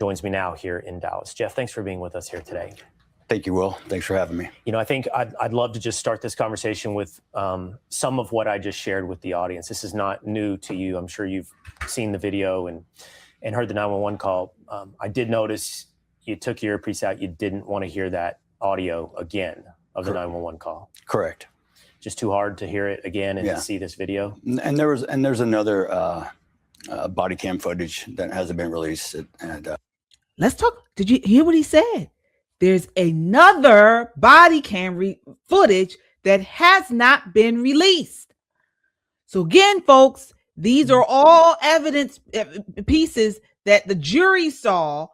joins me now here in Dallas. Jeff, thanks for being with us here today. Thank you, Will. Thanks for having me. You know, I think I'd love to just start this conversation with some of what I just shared with the audience. This is not new to you. I'm sure you've seen the video and heard the 911 call. I did notice you took your earpiece out. You didn't want to hear that audio again of the 911 call. Correct. Just too hard to hear it again and to see this video. And there's another body cam footage that hasn't been released. And let's talk. Did you hear what he said? There's another body cam footage that has not been released. So again, folks, these are all evidence pieces that the jury saw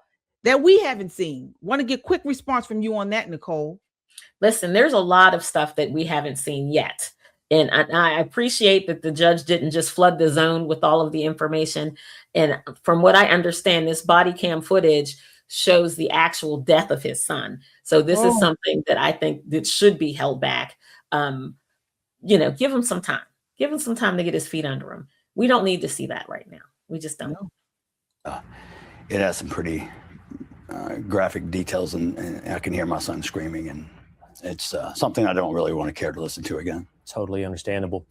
that we haven't seen. Want to get quick response from you on that, Nicole? Listen, there's a lot of stuff that we haven't seen yet. And I appreciate that the judge didn't just flood the zone with all of the information. And from what I understand, this body cam footage shows the actual death of his son. So this is something that I think that should be held back. You know, give him some time. Give him some time to get his feet under him. We don't need to see that right now. We just don't. It has some pretty graphic details, and I can hear my son screaming, and it's something I don't really want to care to listen to again. Totally understandable.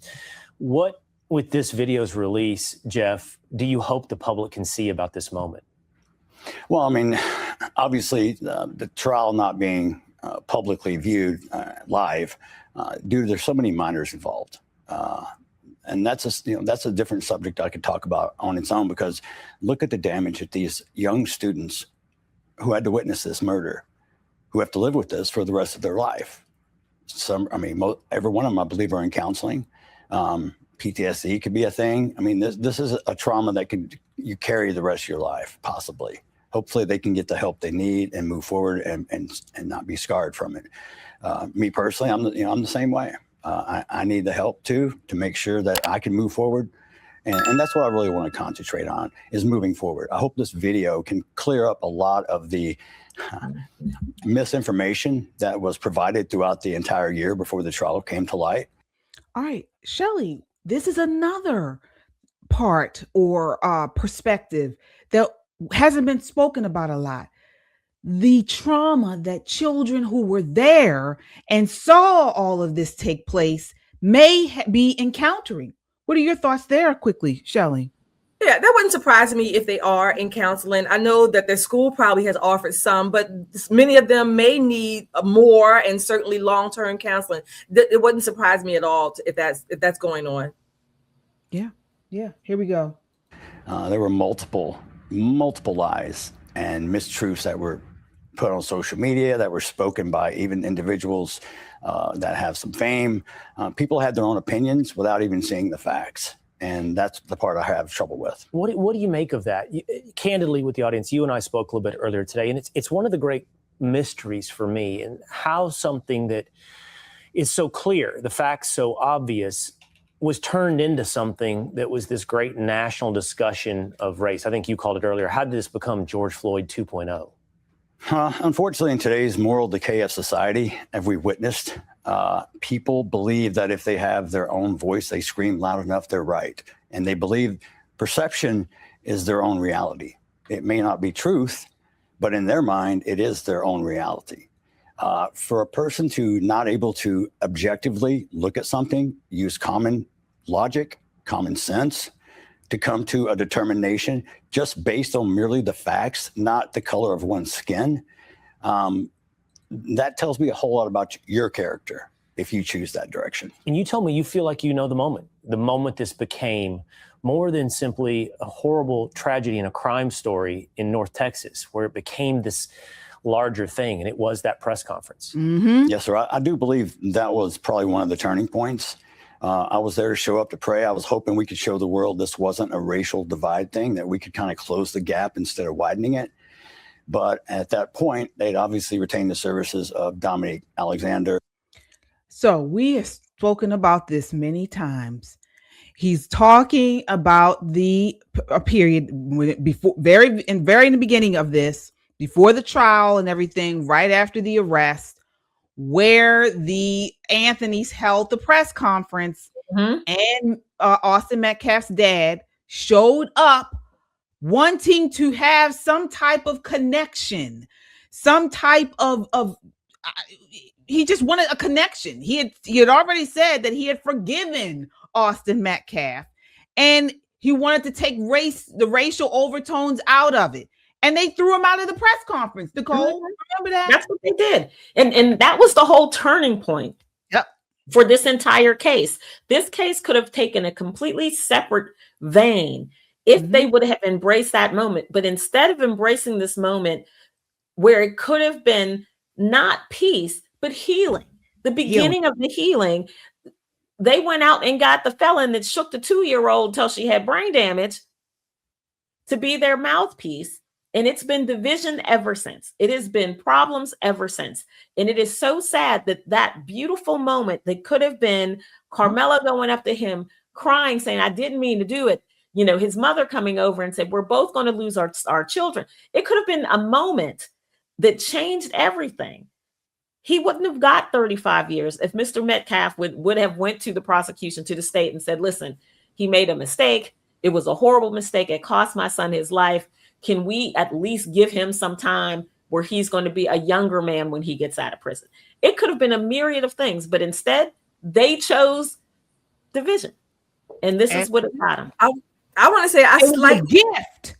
What, with this video's release, Jeff, do you hope the public can see about this moment? Well, I mean, obviously, the trial not being publicly viewed live, due to there's so many minors involved, and that's a different subject I could talk about on its own, because look at the damage that these young students who had to witness this murder, who have to live with this for the rest of their life. Every one of them, I believe, are in counseling. PTSD could be a thing. I mean, this is a trauma that you carry the rest of your life, possibly. Hopefully they can get the help they need and move forward and not be scarred from it. Me personally, I'm the same way. I need the help too, to make sure that I can move forward. And that's what I really want to concentrate on, is moving forward. I hope this video can clear up a lot of the misinformation that was provided throughout the entire year before the trial came to light. All right, Shelley, this is another part or perspective that hasn't been spoken about a lot. The trauma that children who were there and saw all of this take place may be encountering. What are your thoughts there quickly, Shelley? Yeah, that wouldn't surprise me if they are in counseling. I know that their school probably has offered some, but many of them may need more, and certainly long-term counseling. It wouldn't surprise me at all if that's going on. Yeah. Here we go. There were multiple lies and mistruths that were put on social media, that were spoken by even individuals that have some fame. People had their own opinions without even seeing the facts. And that's the part I have trouble with. What do you make of that? Candidly, with the audience, you and I spoke a little bit earlier today, and it's one of the great mysteries for me, and how something that is so clear, the facts so obvious, was turned into something that was this great national discussion of race. I think you called it earlier. How did this become George Floyd 2.0? Unfortunately, in today's moral decay of society, as we witnessed, people believe that if they have their own voice, they scream loud enough, they're right. And they believe perception is their own reality. It may not be truth, but in their mind, it is their own reality. For a person to not able to objectively look at something, use common logic, common sense, to come to a determination just based on merely the facts, not the color of one's skin, that tells me a whole lot about your character if you choose that direction. And you told me you feel like you know the moment this became more than simply a horrible tragedy and a crime story in North Texas, where it became this larger thing, and it was that press conference. Mm-hmm. Yes, sir. I do believe that was probably one of the turning points. I was there to show up to pray. I was hoping we could show the world this wasn't a racial divide thing, that we could kind of close the gap instead of widening it. But at that point, they'd obviously retained the services of Dominique Alexander. So we have spoken about this many times. He's talking about the period before, very in the beginning of this, before the trial and everything, right after the arrest, where the Anthonys held the press conference, and Austin Metcalf's dad showed up wanting to have some type of connection, some type of he just wanted a connection. He had already said that he had forgiven Austin Metcalf, and he wanted to take the racial overtones out of it. And they threw him out of the press conference. Nicole, remember that? That's what they did. And that was the whole turning point. Yep. For this entire case. This case could have taken a completely separate vein if they would have embraced that moment. But instead of embracing this moment where it could have been not peace, but healing, the beginning of the healing, they went out and got the felon that shook the 2-year-old till she had brain damage to be their mouthpiece. And it's been division ever since. It has been problems ever since. And it is so sad that that beautiful moment that could have been Karmelo going up to him, crying, saying, I didn't mean to do it. You know, his mother coming over and said, we're both going to lose our children. It could have been a moment that changed everything. He wouldn't have got 35 years if Mr. Metcalf would have went to the prosecution, to the state, and said, listen, he made a mistake. It was a horrible mistake. It cost my son his life. Can we at least give him some time where he's going to be a younger man when he gets out of prison? It could have been a myriad of things, but instead they chose division. And this is what it got him. I want to say It was a gift.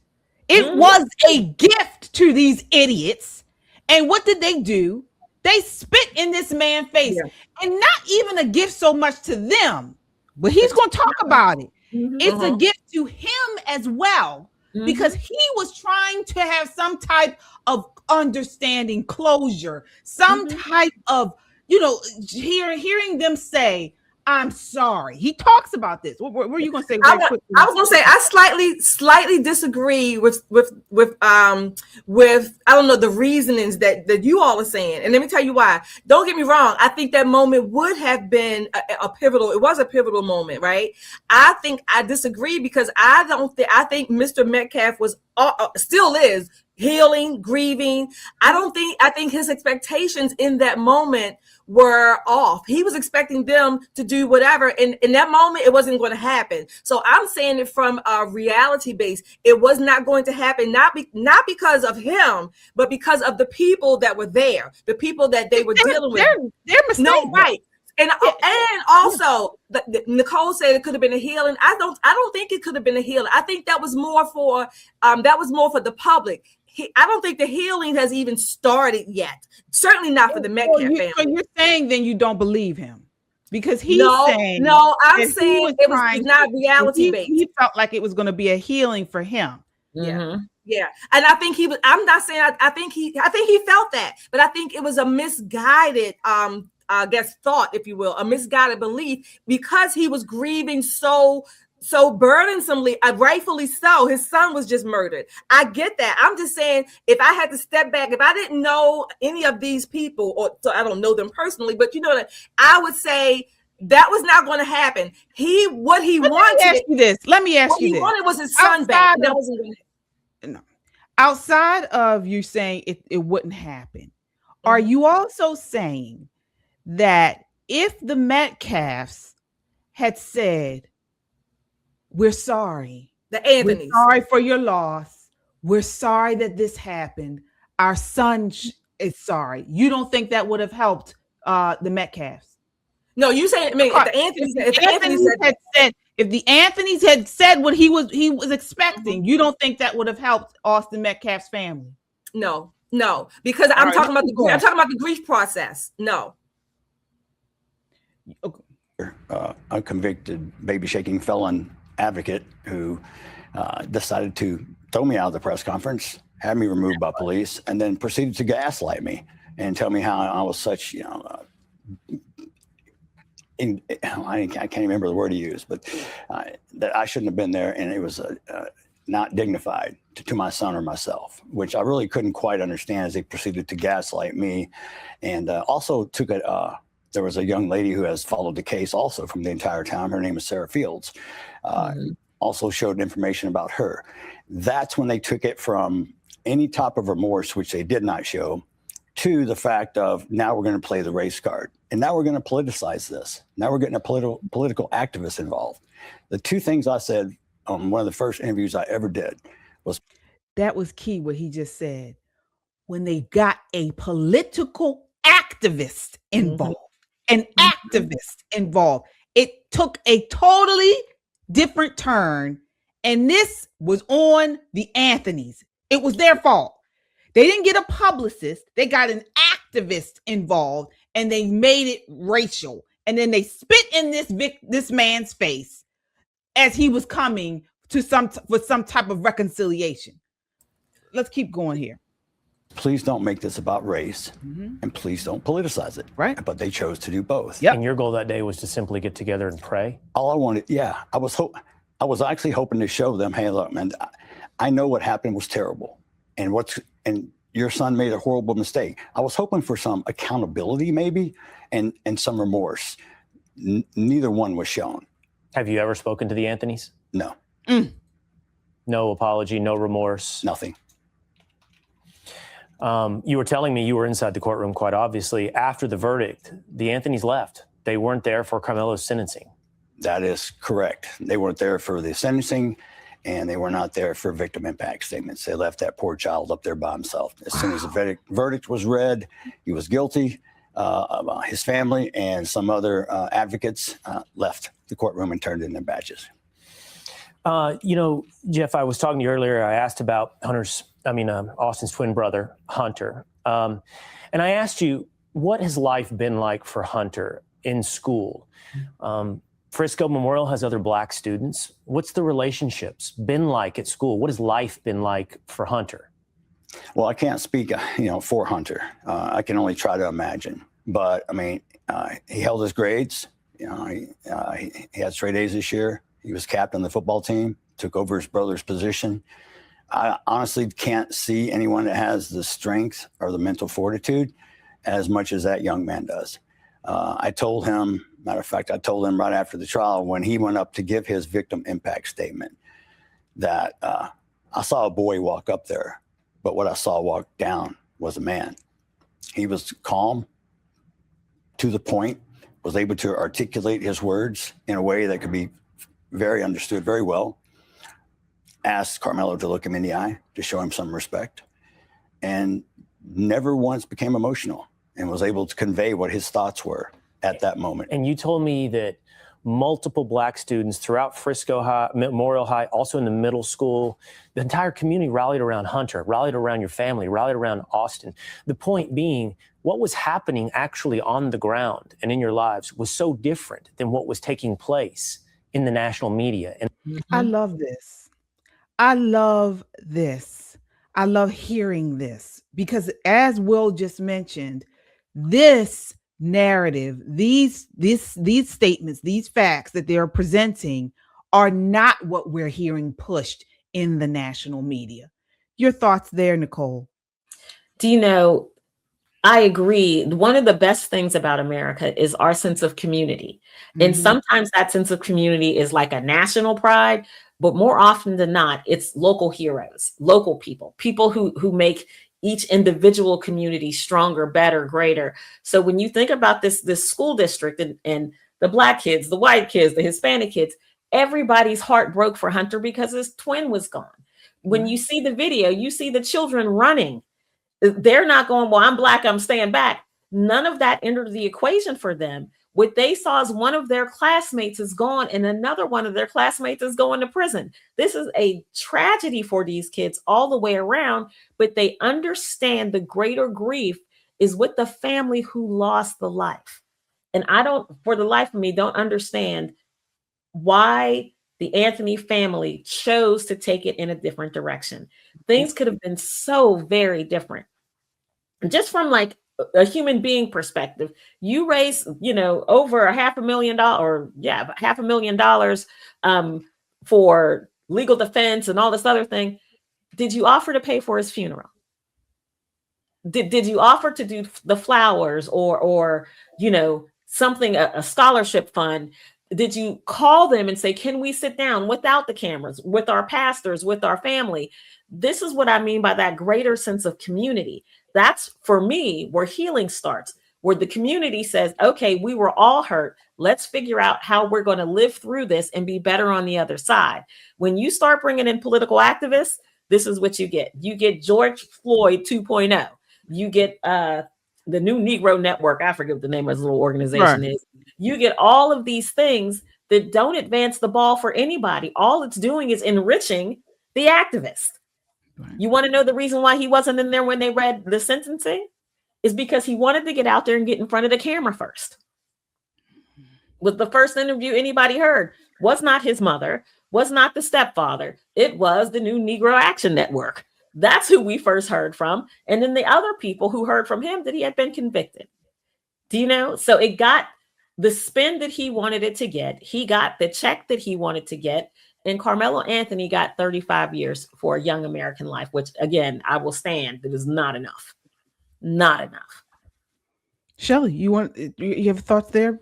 It was a gift to these idiots. And what did they do? They spit in this man's face. And not even a gift so much to them, but he's going to talk about it. It's a gift to him as well. Because he was trying to have some type of understanding, closure, some type of, hearing them say, I'm sorry. He talks about this. What were you going to say? I was going to say I slightly disagree with I don't know, the reasonings that you all are saying, and let me tell you why. Don't get me wrong. I think that moment would have been a pivotal. It was a pivotal moment, right? I think I disagree because I think Mr. Metcalf was still is healing, grieving. I think his expectations in that moment were off. He was expecting them to do whatever. And in that moment, it wasn't going to happen. So I'm saying it from a reality base. It was not going to happen, not because of him, but because of the people that were there, the people that they were dealing with. They're mistaken. No, right. And also, Nicole said it could have been a healing. I don't think it could have been a healing. I think that was more for the public. I don't think the healing has even started yet. Certainly not for the Metcalf family. So you're saying then you don't believe him because he's saying I'm saying it was not reality based. He felt like it was going to be a healing for him. Yeah. And I think he was. I'm not saying. I think he felt that, but I think it was a misguided I guess thought, if you will, a misguided belief because he was grieving so burdensomely, rightfully so. His son was just murdered. I get that. I'm just saying, if I had to step back, if I didn't know any of these people, or so I don't know them personally, but you know that I would say that was not going to happen. Let me ask you this. What he wanted was his son back. That wasn't going to happen. No. Outside of you saying it wouldn't happen, are you also saying that if the Metcalfs had said, we're sorry. The Anthonys. We're sorry for your loss. We're sorry that this happened. Our son is sorry. You don't think that would have helped the Metcalfs? No, you saying, if the Anthonys had said what he was expecting, you don't think that would have helped Austin Metcalf's family? No, because I'm talking about the grief process. No. Okay. A convicted baby shaking felon advocate who decided to throw me out of the press conference, had me removed by police, and then proceeded to gaslight me and tell me how I was such, I can't remember the word he used, but that I shouldn't have been there, and it was not dignified to my son or myself, which I really couldn't quite understand as they proceeded to gaslight me, and also took it. There was a young lady who has followed the case also from the entire time. Her name is Sarah Fields. Also showed information about her. That's when they took it from any type of remorse, which they did not show, to the fact of now we're going to play the race card. And now we're going to politicize this. Now we're getting a political activist involved. The two things I said on one of the first interviews I ever did That was key what he just said. When they got a political activist involved, an activist involved, it took a totally different turn. And this was on the Anthonys. It was their fault. They didn't get a publicist. They got an activist involved and they made it racial. And then they spit in this man's face as he was coming to some type of reconciliation. Let's keep going here. Please don't make this about race, and please don't politicize it. Right. But they chose to do both. Yep. And your goal that day was to simply get together and pray? All I wanted, I was actually hoping to show them, hey, look, man, I know what happened was terrible, and your son made a horrible mistake. I was hoping for some accountability, maybe, and some remorse. Neither one was shown. Have you ever spoken to the Anthonys? No. No apology, no remorse? Nothing. You were telling me you were inside the courtroom, quite obviously. After the verdict, the Anthonys left. They weren't there for Karmelo's sentencing. That is correct. They weren't there for the sentencing, and they were not there for victim impact statements. They left that poor child up there by himself. As soon as the verdict was read, he was guilty. His family and some other advocates left the courtroom and turned in their badges. Jeff, I was talking to you earlier. I asked about Austin's twin brother, Hunter. And I asked you, what has life been like for Hunter in school? Frisco Memorial has other Black students. What's the relationships been like at school? What has life been like for Hunter? Well, I can't speak, for Hunter. I can only try to imagine. But he held his grades. He had straight A's this year. He was captain of the football team, took over his brother's position. I honestly can't see anyone that has the strength or the mental fortitude as much as that young man does. I told him right after the trial, when he went up to give his victim impact statement, that I saw a boy walk up there, but what I saw walk down was a man. He was calm, to the point, was able to articulate his words in a way that could be very understood very well. Asked Karmelo to look him in the eye to show him some respect, and never once became emotional, and was able to convey what his thoughts were at that moment. And you told me that multiple Black students throughout Frisco High, Memorial High, also in the middle school, the entire community rallied around Hunter, rallied around your family, rallied around Austin. The point being, what was happening actually on the ground and in your lives was so different than what was taking place in the national media. And I love this. I love this. I love hearing this, because as Will just mentioned, this narrative, these statements, these facts that they're presenting are not what we're hearing pushed in the national media. Your thoughts there, Nicole? I agree. One of the best things about America is our sense of community. And sometimes that sense of community is like a national pride, but more often than not, it's local heroes, local people who make each individual community stronger, better, greater. So when you think about this school district and the Black kids, the white kids, the Hispanic kids, everybody's heart broke for Hunter because his twin was gone. When you see the video, you see the children running. They're not going, well, I'm Black, I'm staying back. None of that entered the equation for them. What they saw is one of their classmates is gone and another one of their classmates is going to prison. This is a tragedy for these kids all the way around, but they understand the greater grief is with the family who lost the life. And I don't, for the life of me, don't understand why the Anthony family chose to take it in a different direction. Things could have been so very different. Just from like a human being perspective, you raise, over $500,000 for legal defense and all this other thing. Did you offer to pay for his funeral? Did you offer to do the flowers or something, a scholarship fund? Did you call them and say, can we sit down without the cameras, with our pastors, with our family? This is what I mean by that greater sense of community. That's, for me, where healing starts, where the community says, okay, we were all hurt. Let's figure out how we're going to live through this and be better on the other side. When you start bringing in political activists, this is what you get. You get George Floyd 2.0. You get the new Negro Network. I forget what the name of his little organization is. You get all of these things that don't advance the ball for anybody. All it's doing is enriching the activist. Right. You want to know the reason why he wasn't in there when they read the sentencing? Is because he wanted to get out there and get in front of the camera first. Was the first interview anybody heard was not his mother, was not the stepfather. It was the new Negro Action Network. That's who we first heard from. And then the other people who heard from him that he had been convicted. Do you know? So it got the spin that he wanted it to get. He got the check that he wanted to get. And Karmelo Anthony got 35 years for a young American life, which, again, I will stand. It is not enough. Not enough. Shelley, you have thoughts there?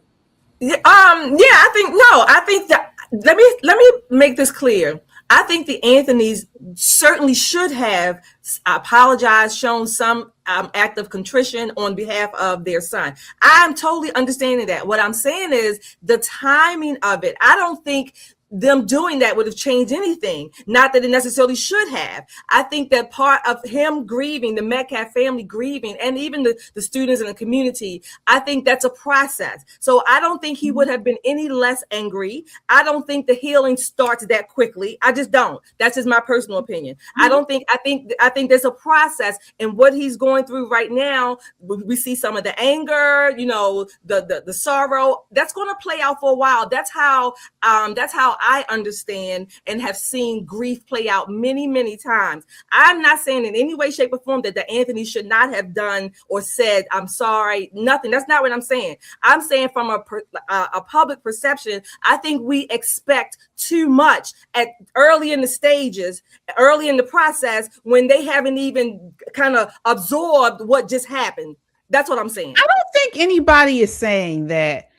I think that let me make this clear. I think the Anthonys certainly should have apologized, shown some act of contrition on behalf of their son. I'm totally understanding that. What I'm saying is the timing of it. I don't think them doing that would have changed anything. Not that it necessarily should have. I think that part of him grieving, the Metcalf family grieving, and even the students in the community, I think that's a process. So I don't think he would have been any less angry. I don't think the healing starts that quickly. I just don't. That's just my personal opinion. I think there's a process, and what he's going through right now, we see some of the anger, the sorrow. That's going to play out for a while. That's how I understand and have seen grief play out many, many times. I'm not saying in any way, shape, or form that the Anthony should not have done or said, I'm sorry, nothing. That's not what I'm saying. I'm saying from a public perception, I think we expect too much early in the stages, early in the process, when they haven't even kind of absorbed what just happened. That's what I'm saying. I don't think anybody is saying that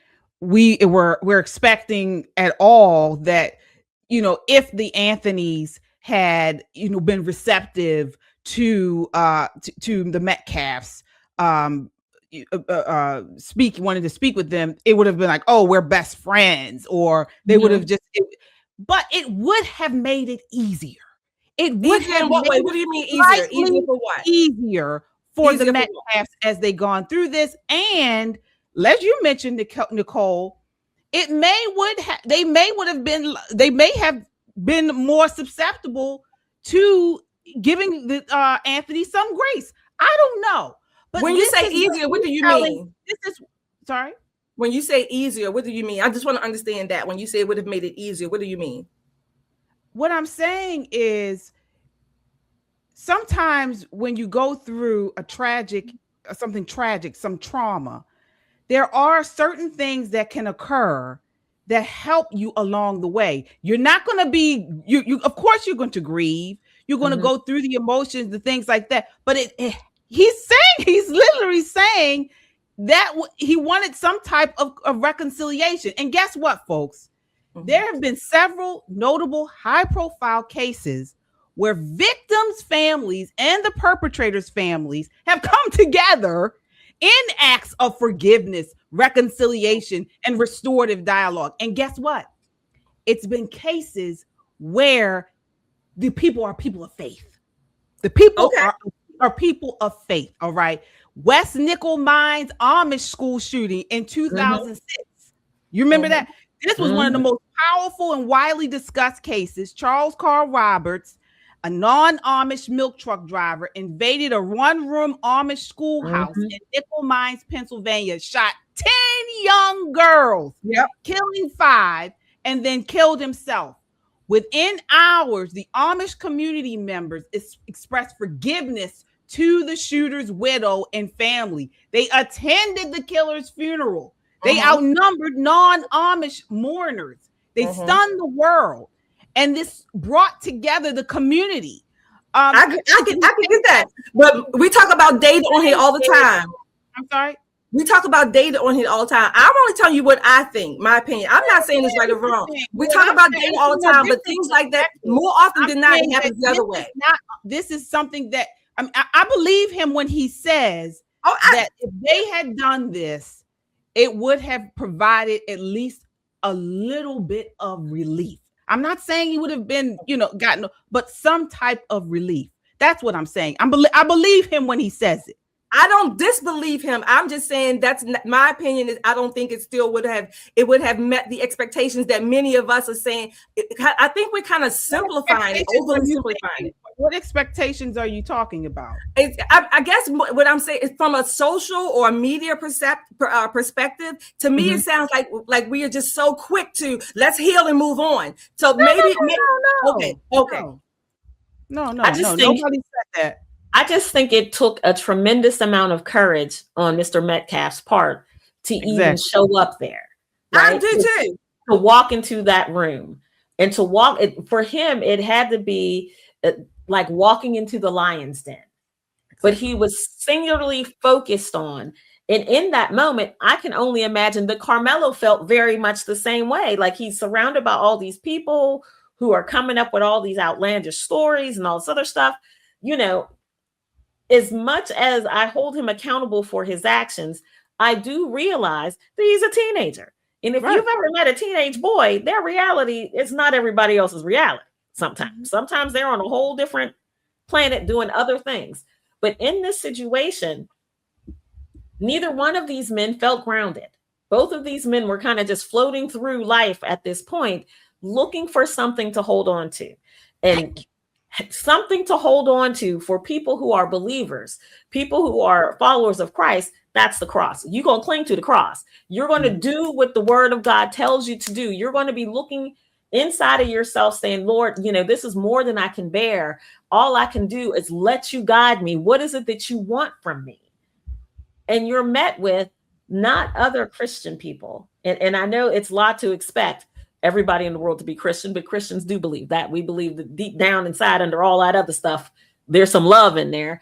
we're expecting at all that, if the Anthonys had, been receptive to the Metcalfs, wanted to speak with them, it would have been like, oh, we're best friends, or they would have but it would have made it easier. It would have what way? What do you mean easier? Easier for what? Easier for the Metcalfs as they gone through this. And as you mentioned, Nicole, they may have been more susceptible to giving the Anthony some grace. I don't know. But when you say easier, what do you mean? Sorry? When you say easier, what do you mean? I just want to understand that. When you say it would have made it easier, what do you mean? What I'm saying is sometimes when you go through something tragic, some trauma, there are certain things that can occur that help you along the way. You're not going to be, of course you're going to grieve. You're going to go through the emotions, the things like that. But he's literally saying that he wanted some type of reconciliation. And guess what, folks? There have been several notable high-profile cases where victims' families and the perpetrators' families have come together in acts of forgiveness, reconciliation, and restorative dialogue. And guess what? It's been cases where the people are people of faith. The people are people of faith, all right? West Nickel Mines Amish school shooting in 2006. You remember that? This was one of the most powerful and widely discussed cases. Charles Carl Roberts, a non-Amish milk truck driver, invaded a one-room Amish schoolhouse in Nickel Mines, Pennsylvania, shot 10 young girls, killing 5, and then killed himself. Within hours, the Amish community members expressed forgiveness to the shooter's widow and family. They attended the killer's funeral. They outnumbered non-Amish mourners. They stunned the world. And this brought together the community. I can get that. But we talk about data on here all the time. I'm sorry? We talk about data on here all the time. I'm only telling you what I think, my opinion. I'm not saying this right or wrong. We talk about data all the time, but things like that more often than not happens the other way. This is something that I believe him when he says that if they had done this, it would have provided at least a little bit of relief. I'm not saying he would have been, gotten, but some type of relief. That's what I'm saying. I believe him when he says it. I don't disbelieve him. I'm just saying my opinion is I don't think it still would have met the expectations that many of us are saying. I think we're kind of simplifying it, overly simplifying it. What expectations are you talking about? I guess what I'm saying is from a social or a media perspective, to me, it sounds like we are just so quick to let's heal and move on. So No. Okay. No. Nobody said that. I just think it took a tremendous amount of courage on Mr. Metcalf's part to even show up there. Right? I do too. To walk into that room and to walk for him, it had to be like walking into the lion's den. But he was singularly focused on, and in that moment, I can only imagine that Karmelo felt very much the same way. Like he's surrounded by all these people who are coming up with all these outlandish stories and all this other stuff, as much as I hold him accountable for his actions, I do realize that he's a teenager. And if you've ever met a teenage boy, their reality is not everybody else's reality. Sometimes they're on a whole different planet doing other things. But in this situation, neither one of these men felt grounded. Both of these men were kind of just floating through life at this point, looking for something to hold on to. And something to hold on to for people who are believers, people who are followers of Christ, that's the cross. You're going to cling to the cross. You're going to do what the word of God tells you to do. You're going to be looking inside of yourself saying, Lord, this is more than I can bear. All I can do is let you guide me. What is it that you want from me? And you're met with not other Christian people. And I know it's a lot to expect everybody in the world to be Christian, but Christians do believe that. We believe that deep down inside, under all that other stuff, there's some love in there.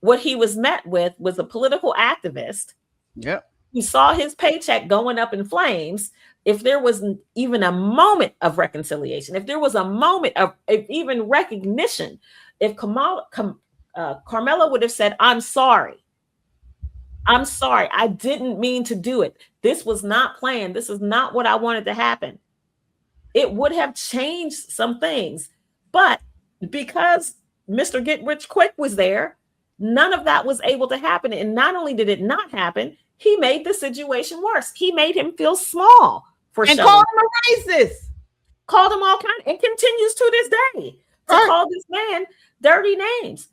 What he was met with was a political activist. Yep. Who saw his paycheck going up in flames. If there was even a moment of reconciliation, if there was a moment of even recognition, if Karmelo would have said, I'm sorry, I didn't mean to do it. This was not planned. This is not what I wanted to happen. It would have changed some things. But because Mr. Get Rich Quick was there, none of that was able to happen. And not only did it not happen, he made the situation worse. He made him feel small for and called him a racist. Called him all kinds, and continues to this day to call this man dirty names.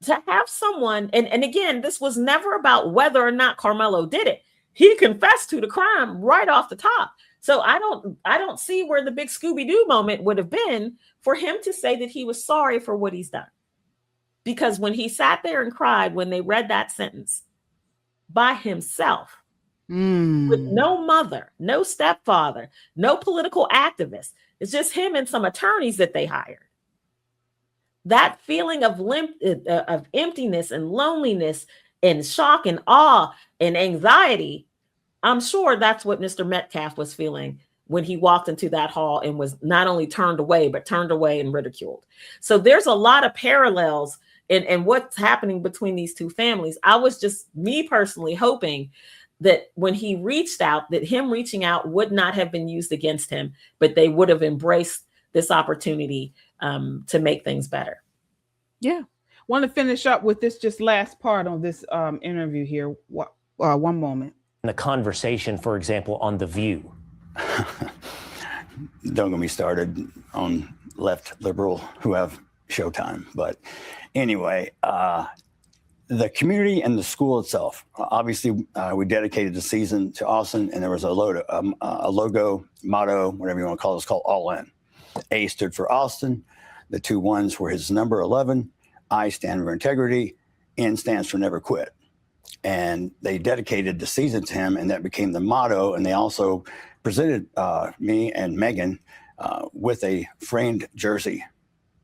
To have someone, and again, this was never about whether or not Karmelo did it. He confessed to the crime right off the top. So I don't see where the big Scooby-Doo moment would have been for him to say that he was sorry for what he's done. Because when he sat there and cried when they read that sentence by himself, with no mother, no stepfather, no political activist, it's just him and some attorneys that they hired. That feeling of emptiness and loneliness and shock and awe and anxiety, I'm sure that's what Mr. Metcalf was feeling when he walked into that hall and was not only turned away and ridiculed. So there's a lot of parallels in what's happening between these two families. I was just, me personally, hoping that when he reached out, that him reaching out would not have been used against him, but they would have embraced this opportunity to make things better. Yeah. Want to finish up with this just last part on this interview here. One moment. The conversation, for example, on The View. Don't get me started on left liberal who have Showtime. But anyway, the community and the school itself, obviously we dedicated the season to Austin, and there was a logo, motto, whatever you want to call it, it's called All In. A stood for Austin. The two ones were his number 11. I stand for integrity. N stands for never quit. And they dedicated the season to him, and that became the motto. And they also presented me and Megan with a framed jersey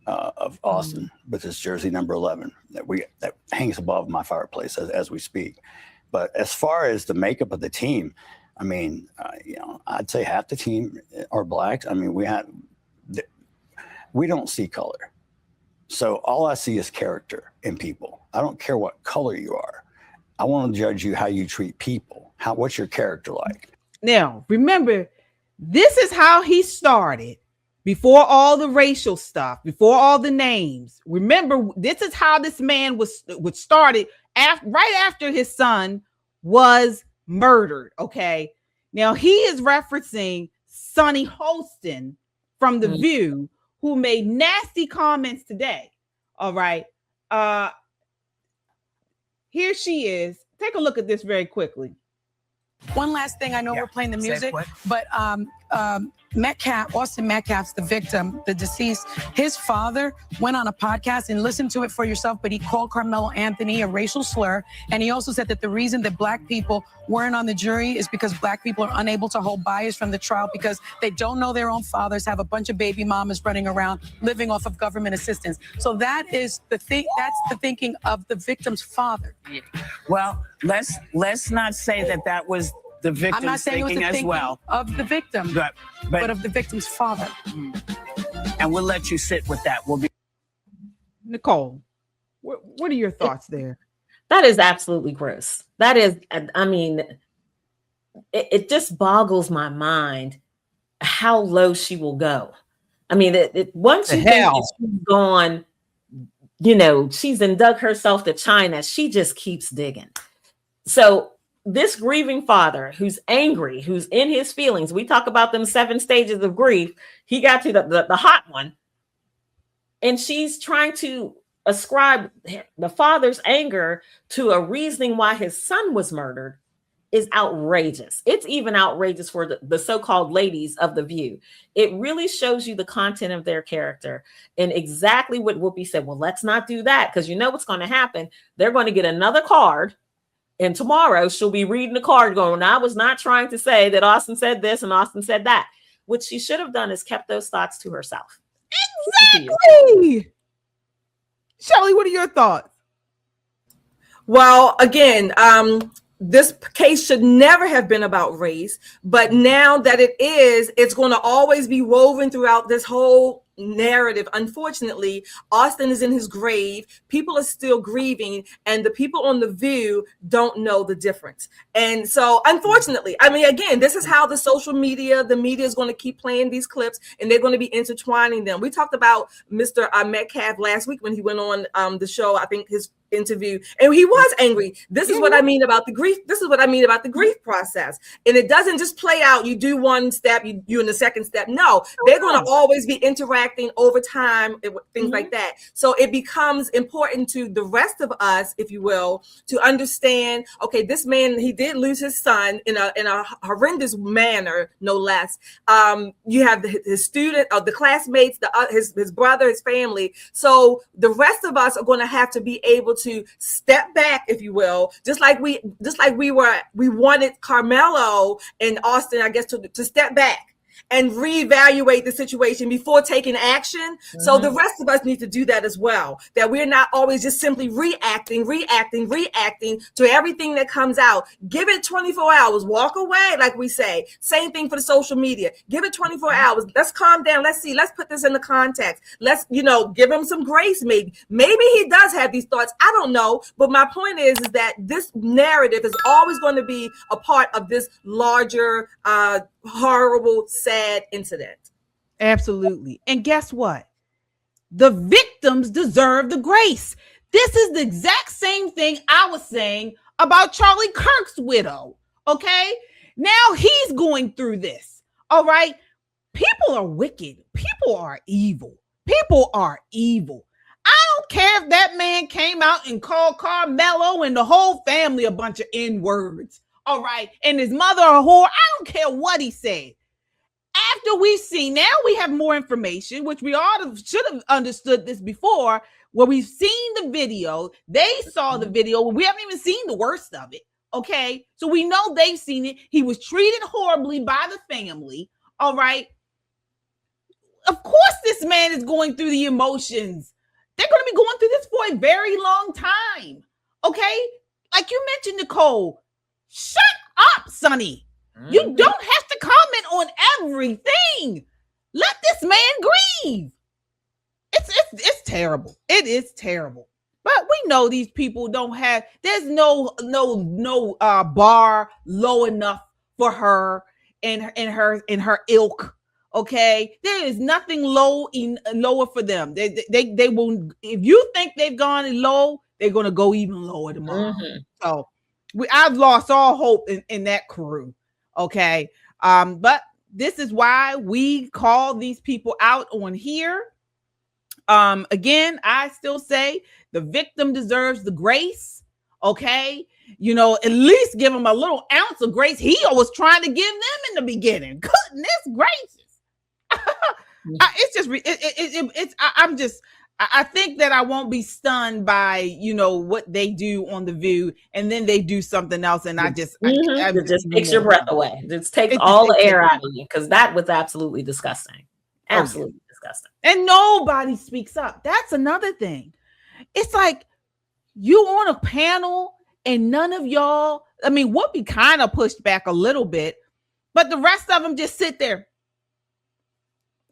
of Austin with his jersey number 11 that hangs above my fireplace as we speak. But as far as the makeup of the team, I mean, I'd say half the team are blacks. I mean, we don't see color. So all I see is character in people. I don't care what color you are. I want to judge you how you treat people. What's your character like? Now, remember, this is how he started before all the racial stuff, before all the names. Remember, this is how this man was started right after his son was murdered. Okay. Now he is referencing Sonny Holston from The View, who made nasty comments today. All right. Here she is. Take a look at this very quickly. One last thing, I know we're playing the music, but Metcalf, Austin Metcalf's the victim, the deceased. His father went on a podcast, and listen to it for yourself, but he called Karmelo Anthony a racial slur. And he also said that the reason that black people weren't on the jury is because black people are unable to hold bias from the trial because they don't know their own fathers, have a bunch of baby mamas running around living off of government assistance. So that is the thing. That's the thinking of the victim's father. Well, let's not say that was the victim's I'm not saying it was the thinking as thinking well. of the victim, but of the victim's father. And we'll let you sit with that. We'll be Nicole, what are your thoughts there? That is absolutely gross. That is, I mean, it just boggles my mind how low she will go. I mean, once you think that she's gone, you know, she's dug herself to China, she just keeps digging. So this grieving father who's angry, who's in his feelings, we talk about them 7 stages of grief. He got to the hot one. And she's trying to ascribe the father's anger to a reasoning why his son was murdered is outrageous. It's even outrageous for the so-called ladies of The View. It really shows you the content of their character and exactly what Whoopi said. Well, let's not do that because you know what's going to happen. They're going to get another card. And tomorrow she'll be reading the card going, I was not trying to say that Austin said this and Austin said that. What she should have done is kept those thoughts to herself. Exactly. Shelley, what are your thoughts? Well, again, this case should never have been about race, but now that it is, it's going to always be woven throughout this whole narrative. Unfortunately, Austin is in his grave. People are still grieving, and the people on The View don't know the difference. And so, unfortunately, I mean, again, this is how the social media, the media is going to keep playing these clips, and they're going to be intertwining them. We talked about Mr. Metcalf last week when he went on the show, I think his interview, and he was angry. This is what I mean about the grief. This is what I mean about the grief process. And it doesn't just play out. You do one step, you in the second step. No, they're going to always be interacting over time, things like that. So it becomes important to the rest of us, if you will, to understand, okay, this man, he did lose his son in a horrendous manner, no less. You have his student, the classmates, his brother, his family. So the rest of us are going to have to be able to step back, if you will, just like we wanted Karmelo and Austin, I guess, to step back and reevaluate the situation before taking action. Mm-hmm. So the rest of us need to do that as well, that we're not always just simply reacting to everything that comes out. Give it 24 hours, walk away, like we say. Same thing for the social media. Give it 24 hours. Let's calm down. Let's see. Let's put this in the context. Let's, give him some grace. Maybe he does have these thoughts. I don't know. But my point is that this narrative is always going to be a part of this larger, horrible, sad incident. Absolutely. And guess what? The victims deserve the grace. This is the exact same thing I was saying about Charlie Kirk's widow. Okay. Now he's going through this. All right. People are wicked. People are evil. People are evil. I don't care if that man came out and called Karmelo and the whole family a bunch of N-words. All right. And his mother a whore. I don't care what he said. After we've seen, now we have more information, which we should have understood this before, where we've seen the video. They saw the video. We haven't even seen the worst of it. Okay. So we know they've seen it. He was treated horribly by the family. All right. Of course, this man is going through the emotions. They're going to be going through this for a very long time. Okay. Like you mentioned, Nicole, shut up, Sonny. You don't have to comment on everything. Let this man grieve. It's terrible. It is terrible. But we know these people don't have, there's no bar low enough for her and her ilk. Okay, there is nothing lower for them. They will. If you think they've gone low, they're going to go even lower tomorrow. Mm-hmm. So I've lost all hope in that crew. Okay, but this is why we call these people out on here. Again, I still say the victim deserves the grace. Okay, at least give him a little ounce of grace he was trying to give them in the beginning. Goodness gracious. I think that I won't be stunned by what they do on The View, and then they do something else, and it just takes your breath away. It takes all the air out of you, because that was absolutely disgusting. Absolutely disgusting. And nobody speaks up. That's another thing. It's like you on a panel and none of y'all. I mean, Whoopi kind of pushed back a little bit, but the rest of them just sit there.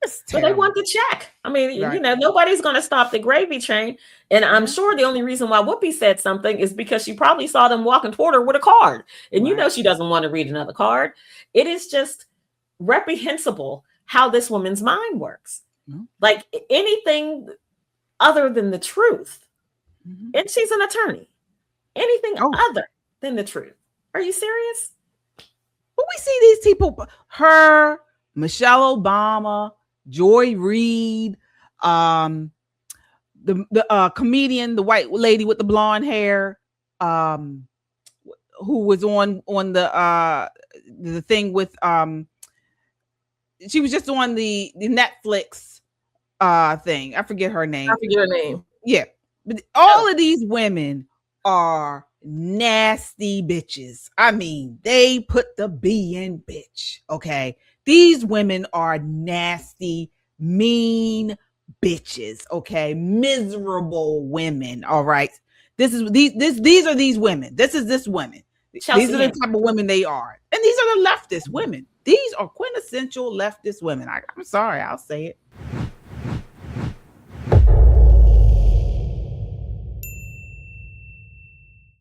So they want to check. I mean, nobody's going to stop the gravy train. And I'm sure the only reason why Whoopi said something is because she probably saw them walking toward her with a card. And she doesn't want to read another card. It is just reprehensible how this woman's mind works. Like anything other than the truth. And she's an attorney. Anything other than the truth. Are you serious? But we see these people, her, Michelle Obama, Joy Reid, the comedian, the white lady with the blonde hair, who was on the thing with she was just on the Netflix thing. I forget her name. Yeah, but all of these women are nasty bitches. I mean, they put the B in bitch. Okay. These women are nasty, mean bitches. Okay. Miserable women. All right. These are these women. This women. These are the type of women they are. And these are the leftist women. These are quintessential leftist women. I'm sorry, I'll say it.